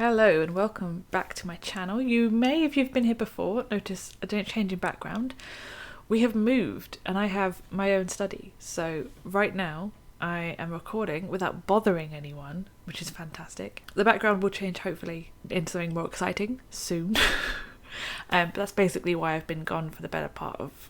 Hello and welcome back to my channel. You may, if you've been here before, notice a change in background. We have moved and I have my own study. So right now I am recording without bothering anyone, which is fantastic. The background will change hopefully into something more exciting soon. But that's basically why I've been gone for the better part of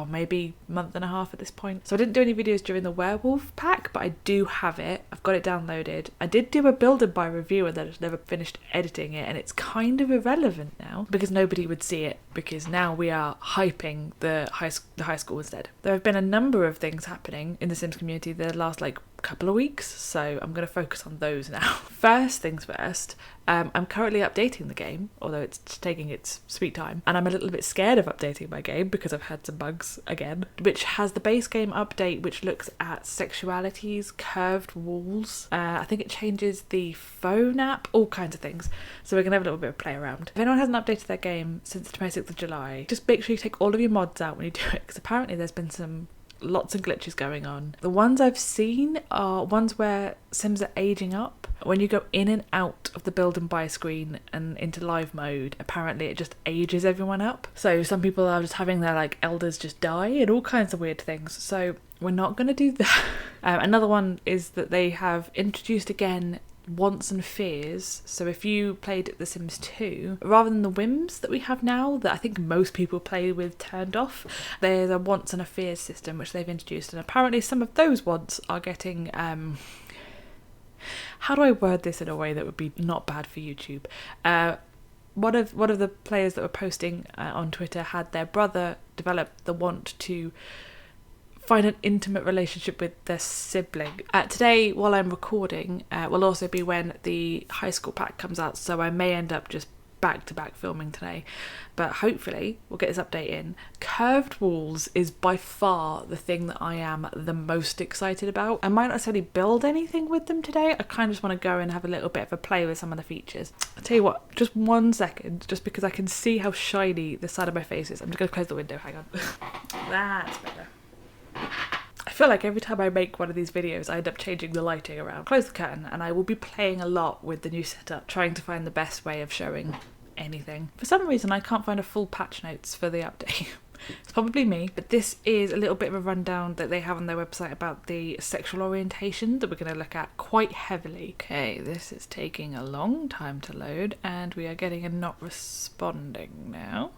maybe a month and a half at this point. So I didn't do any videos during the werewolf pack, but I do have it. I've got it downloaded. I did do a build and buy review and then I've never finished editing it, and it's kind of irrelevant now because nobody would see it, because now we are hyping the high school instead. There have been a number of things happening in the Sims community the last couple of weeks, so I'm going to focus on those now. First things first, I'm currently updating the game, although it's taking its sweet time, and I'm a little bit scared of updating my game because I've had some bugs again, which has the base game update which looks at sexualities, curved walls, I think it changes the phone app, all kinds of things, so we're going to have a little bit of play around. If anyone hasn't updated their game since the 26th of July, just make sure you take all of your mods out when you do it, because apparently there's been lots of glitches going on. The ones I've seen are ones where Sims are aging up. When you go in and out of the build and buy screen and into live mode, apparently it just ages everyone up. So some people are just having their elders just die and all kinds of weird things. So we're not going to do that. Another one is that they have introduced again wants and fears. So if you played The Sims 2, rather than the whims that we have now that I think most people play with turned off, there's a wants and a fears system which they've introduced, and apparently some of those wants are getting how do I word this in a way that would be not bad for YouTube? One of the players that were posting on Twitter had their brother develop the want to find an intimate relationship with their sibling. Today, while I'm recording, will also be when the high school pack comes out, so I may end up just back-to-back filming today, but hopefully we'll get this update in. Curved walls is by far the thing that I am the most excited about. I might not necessarily build anything with them today, I kind of just want to go and have a little bit of a play with some of the features. I'll tell you what, just 1 second, just because I can see how shiny the side of my face is. I'm just going to close the window, hang on. That's better. I feel like every time I make one of these videos I end up changing the lighting around. Close the curtain and I will be playing a lot with the new setup, trying to find the best way of showing anything. For some reason I can't find a full patch notes for the update. It's probably me, but this is a little bit of a rundown that they have on their website about the sexual orientation that we're going to look at quite heavily. Okay, this is taking a long time to load and we are getting a not responding now.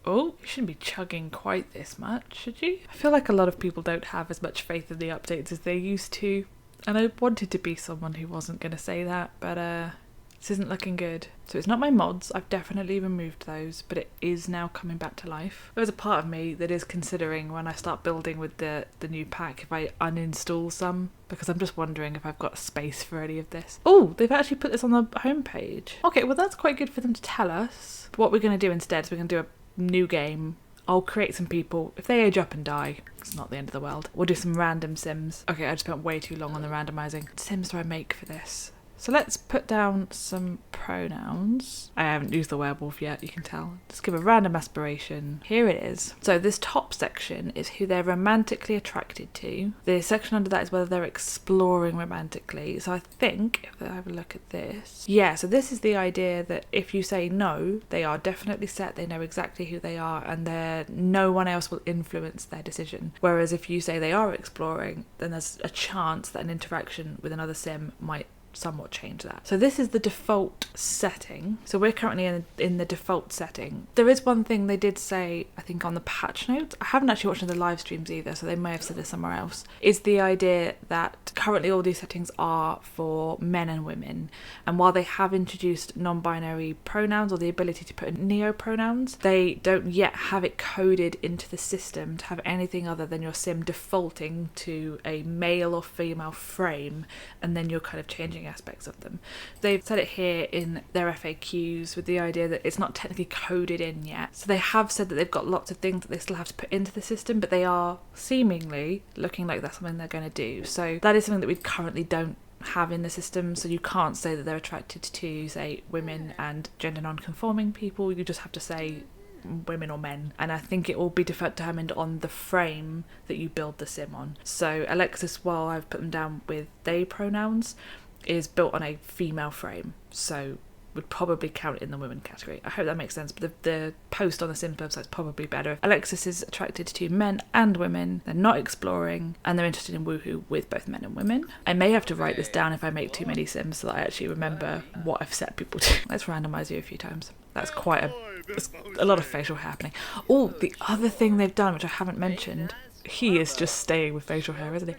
Oh, you shouldn't be chugging quite this much, should you? I feel like a lot of people don't have as much faith in the updates as they used to, and I wanted to be someone who wasn't going to say that, but this isn't looking good. So it's not my mods, I've definitely removed those, but it is now coming back to life. There's a part of me that is considering when I start building with the new pack if I uninstall some, because I'm just wondering if I've got space for any of this. Oh, they've actually put this on the homepage. Okay, well that's quite good for them to tell us. But what we're going to do instead is we're going to do a new game. I'll create some people. If they age up and die, it's not the end of the world. We'll do some random Sims. Okay, I just spent way too long on the randomizing. What Sims do I make for this? So let's put down some pronouns. I haven't used the werewolf yet, you can tell. Just give a random aspiration. Here it is. So this top section is who they're romantically attracted to. The section under that is whether they're exploring romantically. So I think, if I have a look at this, yeah, so this is the idea that if you say no, they are definitely set, they know exactly who they are, and no one else will influence their decision. Whereas if you say they are exploring, then there's a chance that an interaction with another Sim might somewhat change that. So this is the default setting. So we're currently in the default setting. There is one thing they did say, I think on the patch notes, I haven't actually watched any of the live streams either, so they may have said this somewhere else, is the idea that currently all these settings are for men and women, and while they have introduced non-binary pronouns or the ability to put in neo-pronouns, they don't yet have it coded into the system to have anything other than your Sim defaulting to a male or female frame, and then you're kind of changing aspects of them. They've said it here in their FAQs with the idea that it's not technically coded in yet. So they have said that they've got lots of things that they still have to put into the system, but they are seemingly looking like that's something they're going to do. So that is something that we currently don't have in the system, so you can't say that they're attracted to, say, women and gender non-conforming people. You just have to say women or men, and I think it will be determined on the frame that you build the Sim on. So Alexis, while I've put them down with they pronouns, is built on a female frame, so would probably count in the women category. I hope that makes sense, but the post on the Sims website is probably better. Alexis is attracted to men and women, they're not exploring, and they're interested in woohoo with both men and women. I may have to write this down if I make too many Sims so that I actually remember what I've set people to. Let's randomise you a few times. That's quite a lot of facial hair happening. Oh, the other thing they've done, which I haven't mentioned, he is just staying with facial hair, isn't he,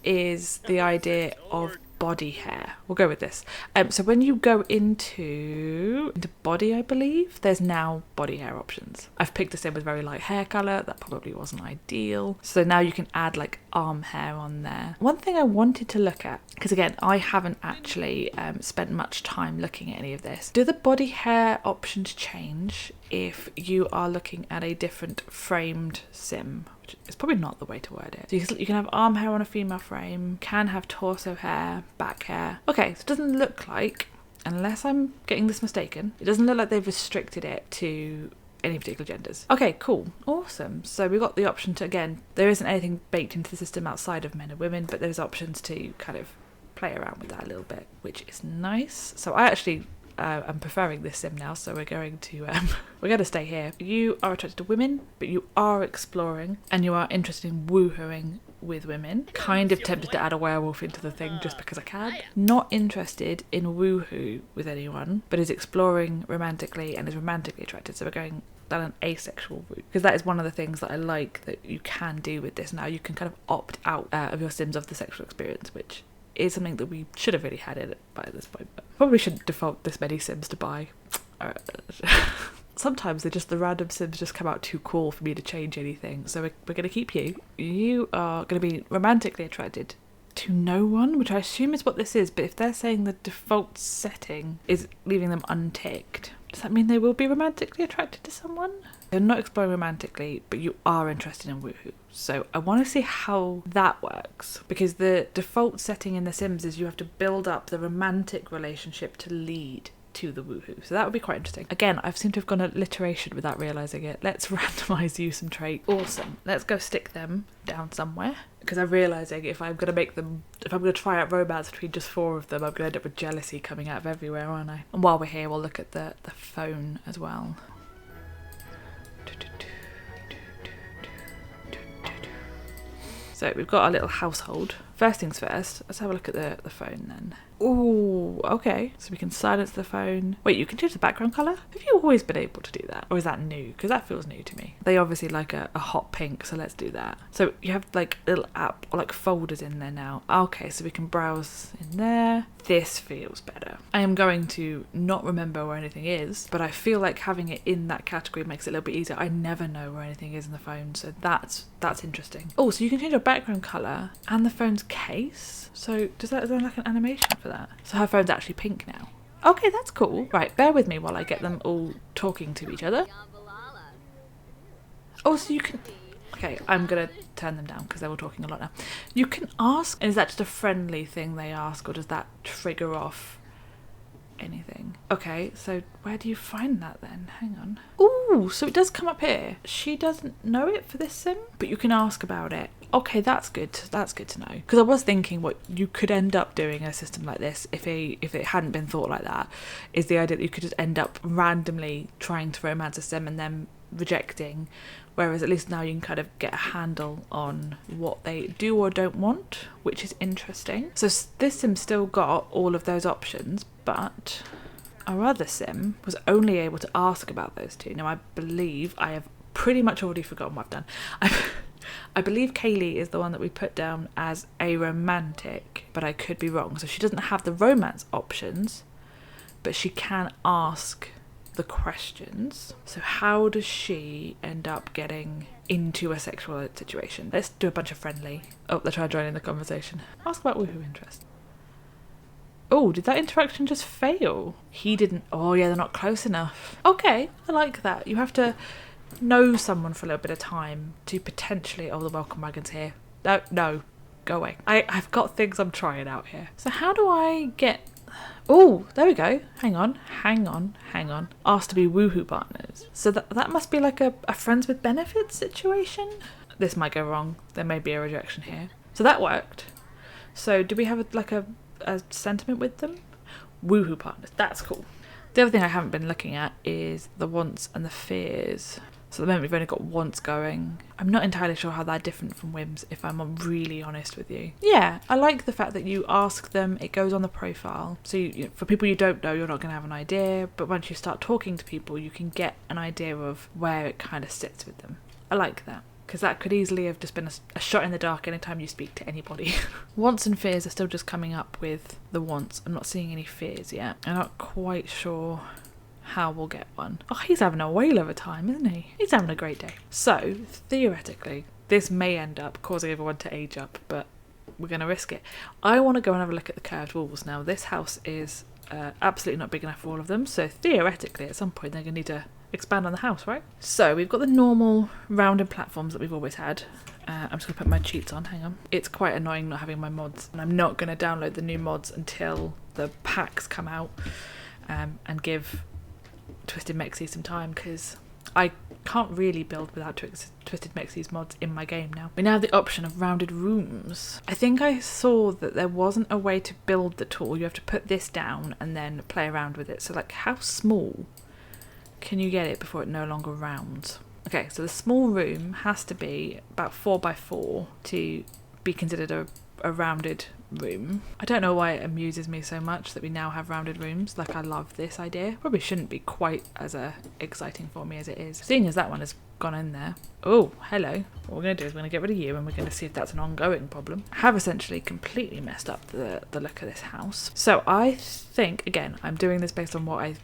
is the idea of body hair. We'll go with this. So when you go into body, I believe, there's now body hair options. I've picked a sim with very light hair colour. That probably wasn't ideal. So now you can add like arm hair on there. One thing I wanted to look at, because again, I haven't actually spent much time looking at any of this. Do the body hair options change if you are looking at a different framed sim? Which is probably not the way to word it. So you can have arm hair on a female frame, can have torso hair, back hair. Okay, so it doesn't look like, unless I'm getting this mistaken, it doesn't look like they've restricted it to any particular genders. Okay, cool, awesome. So we've got the option to, again, there isn't anything baked into the system outside of men and women, but there's options to kind of play around with that a little bit, which is nice. So I actually I'm preferring this sim now, so we're going to stay here. You are attracted to women, but you are exploring and you are interested in woohooing with women. Kind of tempted to add a werewolf into the thing just because I can. Not interested in woohoo with anyone, but is exploring romantically and is romantically attracted. So we're going down an asexual route, because that is one of the things that I like that you can do with this now. You can kind of opt out of your sims of the sexual experience, which is something that we should have really had it by this point, but probably shouldn't default this many sims to buy. Sometimes the random sims just come out too cool for me to change anything, so we're going to keep you. You are going to be romantically attracted to no one, which I assume is what this is, but if they're saying the default setting is leaving them unticked, does that mean they will be romantically attracted to someone? They're not exploring romantically, but you are interested in woohoo. So I want to see how that works, because the default setting in The Sims is you have to build up the romantic relationship to lead to the woohoo. So that would be quite interesting. Again, I've seemed to have gone alliteration without realising it. Let's randomise you some traits. Awesome. Let's go stick them down somewhere, because I'm realising if I'm going to try out romance between just 4 of them, I'm going to end up with jealousy coming out of everywhere, aren't I? And while we're here, we'll look at the phone as well. So we've got our little household. First things first, let's have a look at the phone then. Ooh, okay. So we can silence the phone. Wait, you can change the background colour? Have you always been able to do that? Or is that new? Because that feels new to me. They obviously like a hot pink, so let's do that. So you have like a little app or like folders in there now. Okay, so we can browse in there. This feels better. I am going to not remember where anything is, but I feel like having it in that category makes it a little bit easier. I never know where anything is in the phone, so that's interesting. Oh, so you can change your background colour and the phone's case. So is there like an animation for that? So her phone's actually pink now. Okay, that's cool. Right, bear with me while I get them all talking to each other. Oh, so you can... Okay, I'm going to turn them down because they're all talking a lot now. You can ask... Is that just a friendly thing they ask, or does that trigger off anything? Okay, so where do you find that then? Hang on. Ooh, so it does come up here. She doesn't know it for this sim, but you can ask about it. Okay, that's good. That's good to know. Because I was thinking what you could end up doing in a system like this, if it hadn't been thought like that, is the idea that you could just end up randomly trying to romance a sim and then rejecting, whereas at least now you can kind of get a handle on what they do or don't want, which is interesting. So this sim still got all of those options, but our other sim was only able to ask about those two. Now I believe I have pretty much already forgotten what I've done. I believe Kaylee is the one that we put down as a romantic, but I could be wrong. So she doesn't have the romance options, but she can ask the questions. So how does she end up getting into a sexual situation? Let's do a bunch of friendly. Oh, they're trying to join in the conversation. Ask about woohoo interest. Oh, did that interaction just fail? He didn't. Oh yeah, they're not close enough. Okay, I like that. You have to know someone for a little bit of time to potentially... Oh, the welcome wagon's here. No, go away. I've got things I'm trying out here. So how do I get... Oh, there we go. Hang on. Asked to be woohoo partners. So that must be like a friends with benefits situation? This might go wrong. There may be a rejection here. So that worked. So do we have a sentiment with them? Woohoo partners. That's cool. The other thing I haven't been looking at is the wants and the fears. So at the moment we've only got wants going. I'm not entirely sure how they're different from whims, if I'm really honest with you. Yeah, I like the fact that you ask them, it goes on the profile. So for people you don't know, you're not going to have an idea, but once you start talking to people, you can get an idea of where it kind of sits with them. I like that, because that could easily have just been a shot in the dark anytime you speak to anybody. Wants and fears are still just coming up with the wants. I'm not seeing any fears yet. I'm not quite sure how we'll get one. Oh, he's having a whale of a time, isn't he? He's having a great day. So, theoretically, this may end up causing everyone to age up, but we're going to risk it. I want to go and have a look at the curved walls now. This house is absolutely not big enough for all of them, so theoretically, at some point, they're going to need to expand on the house, right? So, we've got the normal rounded platforms that we've always had. I'm just going to put my cheats on, hang on. It's quite annoying not having my mods, and I'm not going to download the new mods until the packs come out and give Twisted Mexi some time, because I can't really build without Twisted Mexi's mods in my game now. We now have the option of rounded rooms. I think I saw that there wasn't a way to build the tool. You have to put this down and then play around with it. So like, how small can you get it before it no longer rounds? Okay, so the small room has to be about 4x4 to be considered a rounded room. I don't know why it amuses me so much that we now have rounded rooms. Like, I love this idea. Probably shouldn't be quite as exciting for me as it is, seeing as that one has gone in there. Oh, hello. What we're going to do is we're going to get rid of you, and we're going to see if that's an ongoing problem. I have essentially completely messed up the look of this house. So I think, again, I'm doing this based on what I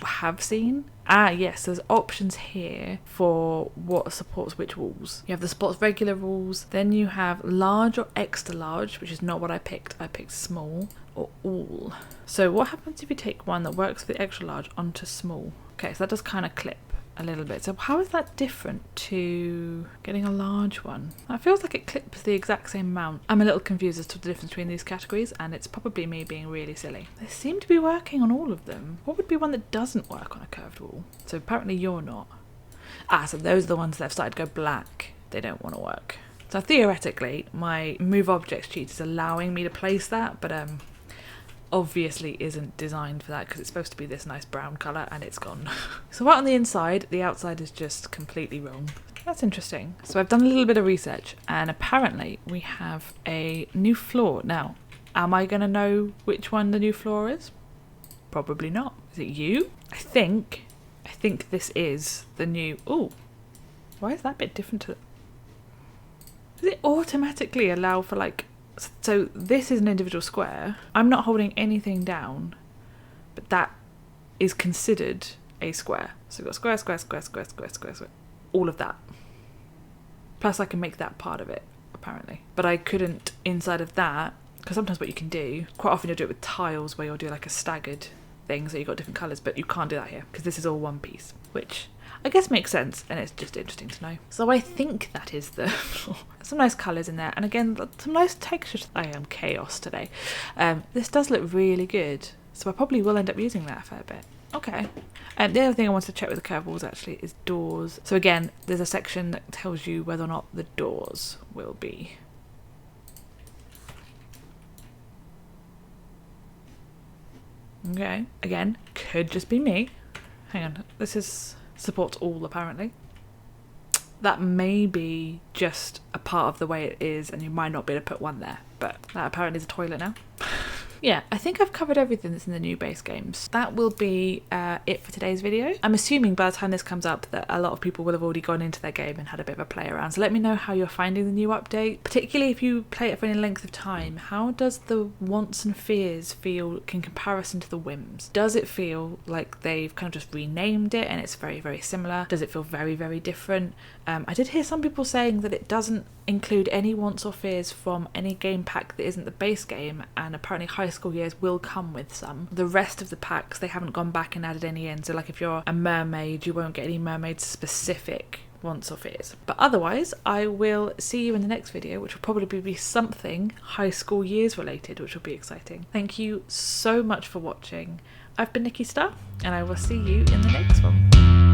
have seen. Yes, there's options here for what supports which walls. You have the supports regular walls, then you have large or extra large, which is not what I picked. I picked small or all. So what happens if you take one that works for the extra large onto small? Okay, so that does kind of clip a little bit. So how is that different to getting a large one? That feels like it clips the exact same amount. I'm a little confused as to the difference between these categories, and it's probably me being really silly. They seem to be working on all of them. What would be one that doesn't work on a curved wall? So apparently you're not. So those are the ones that have started to go black. They don't want to work. So theoretically, my move objects cheat is allowing me to place that, but obviously isn't designed for that, because it's supposed to be this nice brown colour and it's gone. So right on the inside, the outside is just completely wrong. That's interesting. So I've done a little bit of research, and apparently we have a new floor. Now, am I going to know which one the new floor is? Probably not. Is it you? I think this is the new... Oh, why is that bit different to... Does it automatically allow for like... So this is an individual square. I'm not holding anything down, but that is considered a square. So we've got square, square, square, square, square, square, square. All of that. Plus I can make that part of it, apparently. But I couldn't inside of that, because sometimes what you can do, quite often you'll do it with tiles where you'll do like a staggered thing, so you've got different colours, but you can't do that here, because this is all one piece, which I guess makes sense, and it's just interesting to know. So I think that is the... some nice colours in there, and again, some nice textures. I am chaos today. This does look really good, so I probably will end up using that a fair bit. Okay. The other thing I wanted to check with the curved walls actually is doors. So again, there's a section that tells you whether or not the doors will be. Okay. Again, could just be me. Hang on. This is supports all apparently. That may be just a part of the way it is, and you might not be able to put one there, but that apparently is a toilet now. Yeah, I think I've covered everything that's in the new base games. That will be it for today's video. I'm assuming by the time this comes up that a lot of people will have already gone into their game and had a bit of a play around. So let me know how you're finding the new update, particularly if you play it for any length of time. How does the wants and fears feel in comparison to the whims? Does it feel like they've kind of just renamed it and it's very, very similar? Does it feel very, very different? I did hear some people saying that it doesn't include any wants or fears from any game pack that isn't the base game, and apparently High School Years will come with some. The rest of the packs, they haven't gone back and added any in, so like if you're a mermaid, you won't get any mermaid specific wants or fears. But otherwise, I will see you in the next video, which will probably be something High School Years related, which will be exciting. Thank you so much for watching. I've been Nikki Star, and I will see you in the next one.